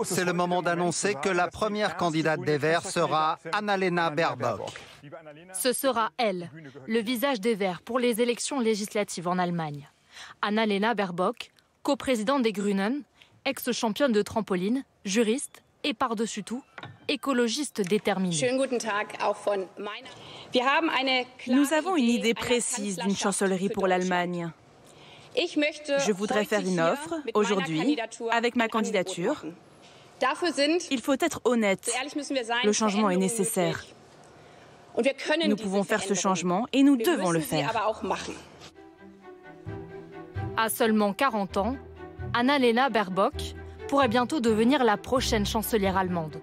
C'est le moment d'annoncer que la première candidate des Verts sera Annalena Baerbock. Ce sera elle, le visage des Verts pour les élections législatives en Allemagne. Annalena Baerbock, coprésidente des Grünen, ex-championne de trampoline, juriste et par-dessus tout, écologiste déterminée. Nous avons une idée précise d'une chancellerie pour l'Allemagne. Je voudrais faire une offre aujourd'hui avec ma candidature. Il faut être honnête. Le changement est nécessaire. Nous pouvons faire ce changement et nous devons le faire. À seulement 40 ans, Annalena Baerbock pourrait bientôt devenir la prochaine chancelière allemande.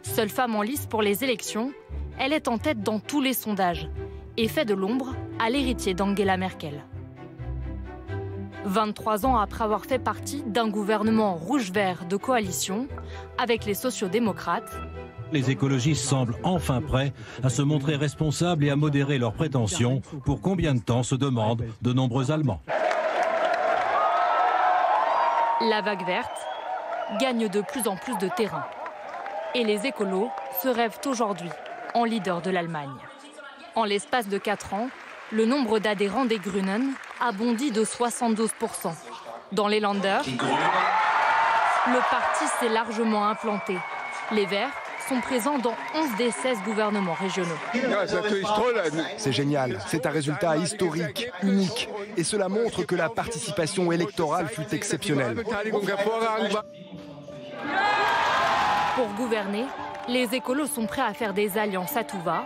Seule femme en lice pour les élections, elle est en tête dans tous les sondages et fait de l'ombre à l'héritier d'Angela Merkel. 23 ans après avoir fait partie d'un gouvernement rouge-vert de coalition avec les sociaux-démocrates, les écologistes semblent enfin prêts à se montrer responsables et à modérer leurs prétentions. Pour combien de temps se demandent de nombreux Allemands. La vague verte gagne de plus en plus de terrain. Et les écolos se rêvent aujourd'hui en leader de l'Allemagne. En l'espace de 4 ans, le nombre d'adhérents des Grünen a bondi de 72%. Dans les Länder, le parti s'est largement implanté. Les Verts sont présents dans 11 des 16 gouvernements régionaux. C'est génial, c'est un résultat historique, unique. Et cela montre que la participation électorale fut exceptionnelle. Pour gouverner, les écolos sont prêts à faire des alliances à tout va,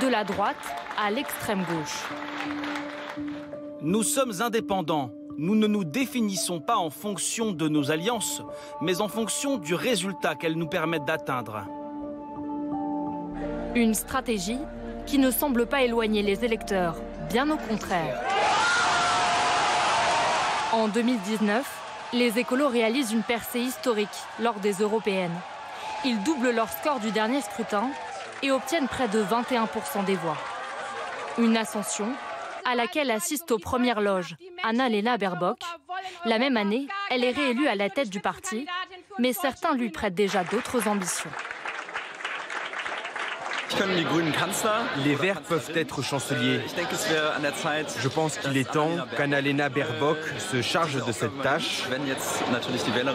de la droite à l'extrême gauche. Nous sommes indépendants. Nous ne nous définissons pas en fonction de nos alliances, mais en fonction du résultat qu'elles nous permettent d'atteindre. Une stratégie qui ne semble pas éloigner les électeurs, bien au contraire. En 2019, les écolos réalisent une percée historique lors des européennes. Ils doublent leur score du dernier scrutin et obtiennent près de 21% des voix. Une ascension à laquelle assiste aux premières loges Annalena Baerbock. La même année, elle est réélue à la tête du parti, mais certains lui prêtent déjà d'autres ambitions. Les Verts peuvent être chanceliers. Je pense qu'il est temps qu'Annalena Baerbock se charge de cette tâche,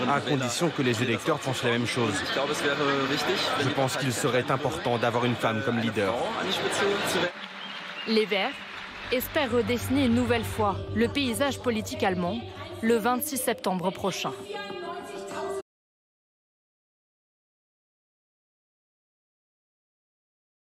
à condition que les électeurs pensent la même chose. Je pense qu'il serait important d'avoir une femme comme leader. Les Verts espèrent redessiner une nouvelle fois le paysage politique allemand le 26 septembre prochain.